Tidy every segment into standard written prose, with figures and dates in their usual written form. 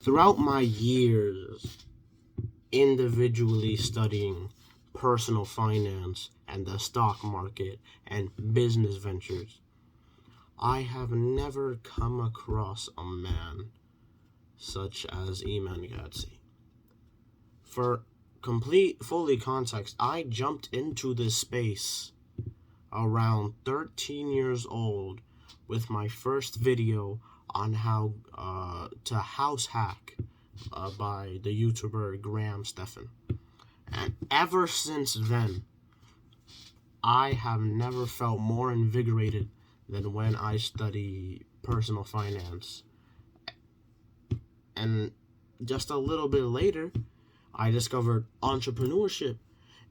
Throughout my years individually studying personal finance and the stock market and business ventures, I have never come across a man such as Iman Gadzhi. For fully context, I jumped into this space around 13 years old with my first video on how to house hack by the YouTuber Graham Stephan. And ever since then, I have never felt more invigorated than when I study personal finance. And just a little bit later, I discovered entrepreneurship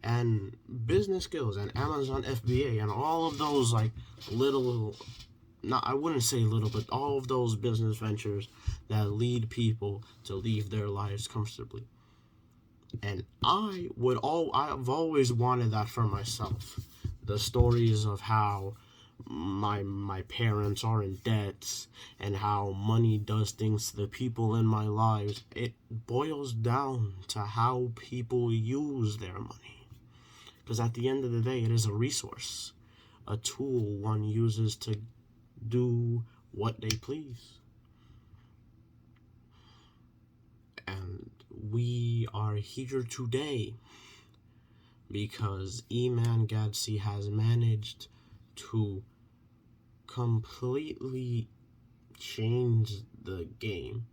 and business skills and Amazon FBA and all of those like little, not I wouldn't say little, but all of those business ventures that lead people to live their lives comfortably. And I've always wanted that for myself. The stories of how my parents are in debt and how money does things to the people in my lives, it boils down to how people use their money. Because at the end of the day, it is a resource, a tool one uses to do what they please. And we are here today because Iman Gadzhi has managed to completely change the game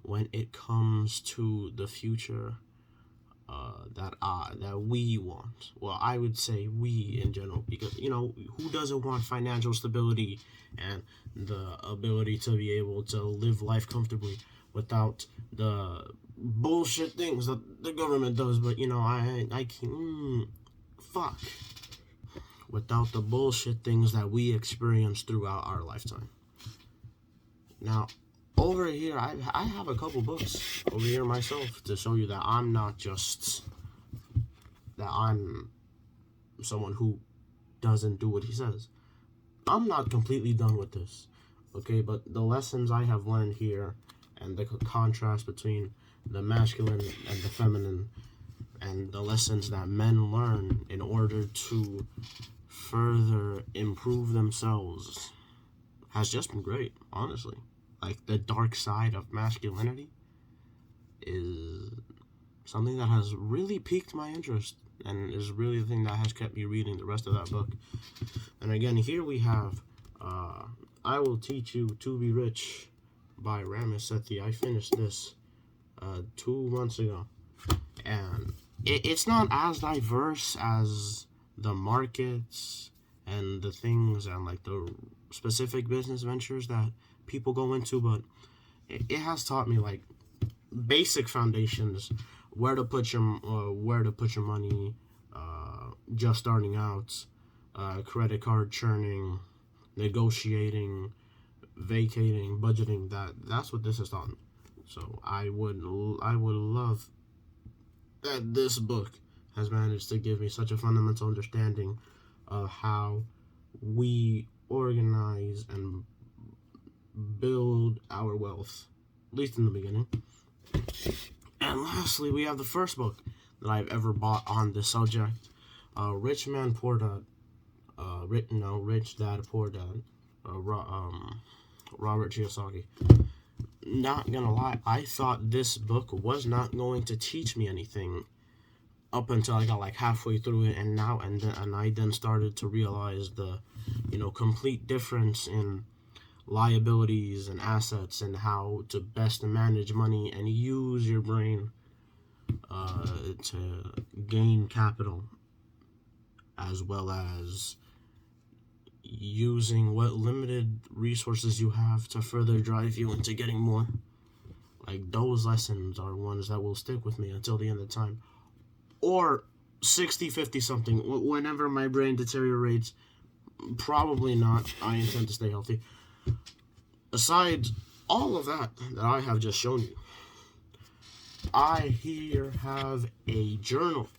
when it comes to the future that we want. Well, I would say we in general, because who doesn't want financial stability and the ability to be able to live life comfortably without the bullshit things that the government does. But I can't fuck without the bullshit things that we experience throughout our lifetime. Now, over here, I have a couple books over here myself to show you that I'm not just that I'm someone who doesn't do what he says. I'm not completely done with this, okay? But the lessons I have learned here and the contrast between the masculine and the feminine and the lessons that men learn in order to further improve themselves has just been great, honestly. Like, the dark side of masculinity is something that has really piqued my interest and is really the thing that has kept me reading the rest of that book. And again, here we have I Will Teach You to Be Rich by Ramesh Sethi. I finished this 2 months ago. And it's not as diverse as the markets and the things and like the specific business ventures that people go into, but it has taught me like basic foundations, where to put your money, just starting out, credit card churning, negotiating, vacating, budgeting. That's what this has taught me. So I would love that this book has managed to give me such a fundamental understanding of how we organize and build our wealth, at least in the beginning. And lastly, we have the first book that I've ever bought on this subject, Rich Man Poor Dad, Rich Dad Poor Dad, Robert Kiyosaki. Not gonna lie, I thought this book was not going to teach me anything up until I got like halfway through it, and I then started to realize the complete difference in liabilities and assets and how to best manage money and use your brain to gain capital, as well as using what limited resources you have to further drive you into getting more. Like, those lessons are ones that will stick with me until the end of time, or 60, 50 something, whenever my brain deteriorates. Probably not. I intend to stay healthy. Besides all of that I have just shown you, I here have a journal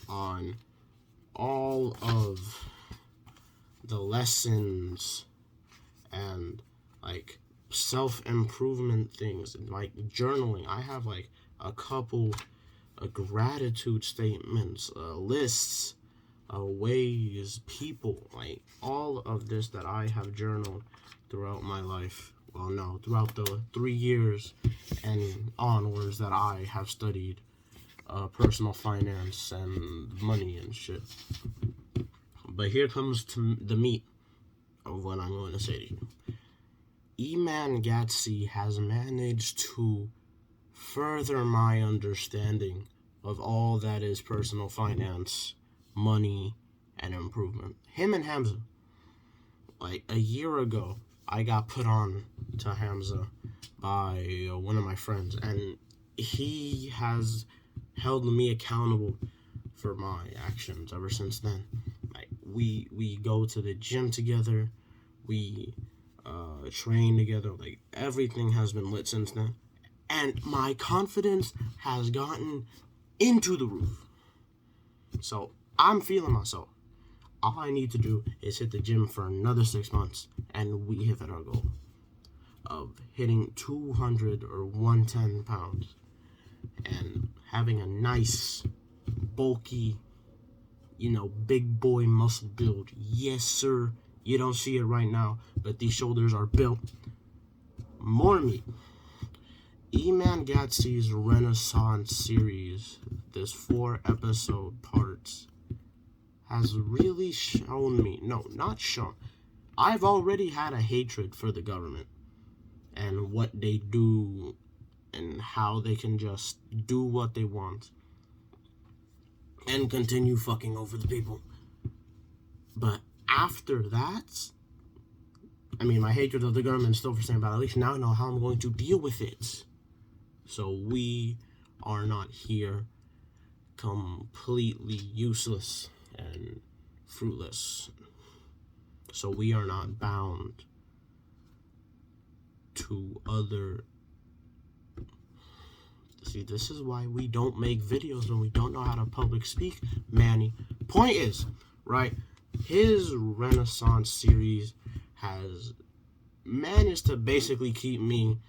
on all of the lessons and like self-improvement things, like journaling. I have like a couple gratitude statements, lists, ways, people, like all of this that I have journaled throughout my life. Well, no, throughout the 3 years and onwards that I have studied personal finance and money and shit. But here comes to the meat of what I'm going to say to you. Iman Gadzhi has managed to further my understanding of all that is personal finance, money, and improvement. Him and Hamza. Like a year ago, I got put on to Hamza by one of my friends, and he has held me accountable for my actions ever since then. Like we go to the gym together, we train together. Like everything has been lit since then, and my confidence has gotten into the roof. So I'm feeling myself. All I need to do is hit the gym for another 6 months, and we hit our goal of hitting 200 or 110 pounds and having a nice, bulky, big boy muscle build. Yes, sir. You don't see it right now, but these shoulders are built. More meat. Iman Gadzhi's Renaissance series, this 4-episode parts, has really shown me, no, not shown, I've already had a hatred for the government and what they do and how they can just do what they want and continue fucking over the people. But after that, my hatred of the government is still for same, but at least now I know how I'm going to deal with it. So we are not here completely useless and fruitless. So we are not bound to other... See, this is why we don't make videos when we don't know how to public speak, Manny. Point is, right, his Renaissance series has managed to basically keep me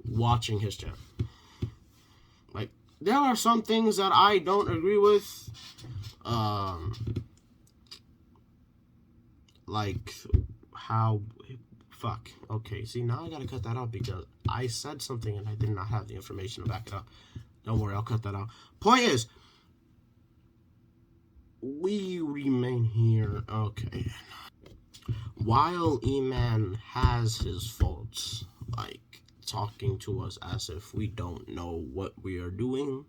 watching his channel. Like, there are some things that I don't agree with. Like how... Fuck. Okay, see, now I gotta cut that out because I said something and I did not have the information to back it up. Don't worry, I'll cut that out. Point is, we remain here. Okay. While Iman has his faults, like talking to us as if we don't know what we are doing,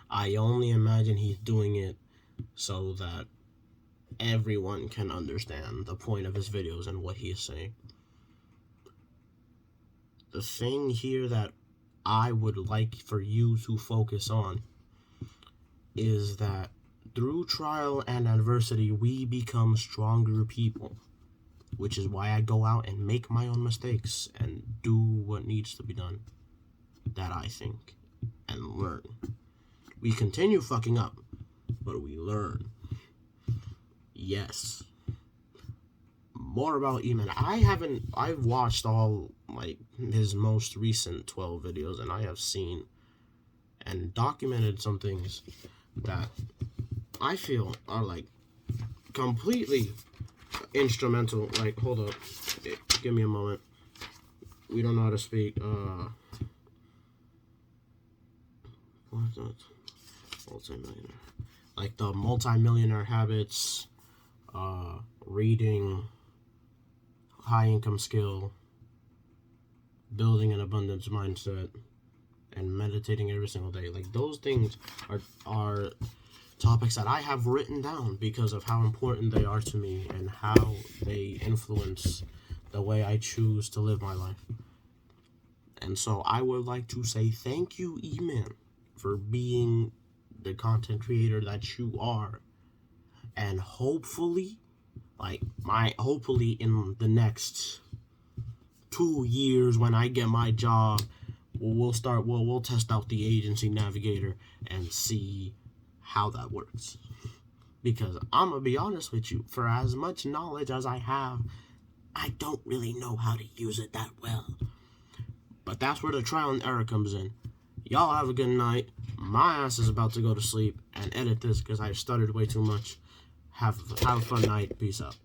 I only imagine he's doing it so that everyone can understand the point of his videos and what he is saying. The thing here that I would like for you to focus on is that through trial and adversity, we become stronger people, which is why I go out and make my own mistakes and do what needs to be done, that I think, and learn. We continue fucking up, but we learn. Yes. More about Iman. I've watched all, like, his most recent 12 videos, and I have seen and documented some things that I feel are, like, completely instrumental. Like, hold up. Give me a moment. We don't know how to speak. What's that? Multi-millionaire. Like, the multi-millionaire habits, reading, high-income skill, building an abundance mindset, and meditating every single day. Like, those things are topics that I have written down because of how important they are to me and how they influence the way I choose to live my life. And so I would like to say thank you, Iman, for being the content creator that you are. And hopefully in the next 2 years when I get my job, we'll test out the agency navigator and see how that works. Because I'm gonna be honest with you, for as much knowledge as I have, I don't really know how to use it that well. But that's where the trial and error comes in. Y'all have a good night. My ass is about to go to sleep and edit this because I stuttered way too much. Have a fun night. Peace out.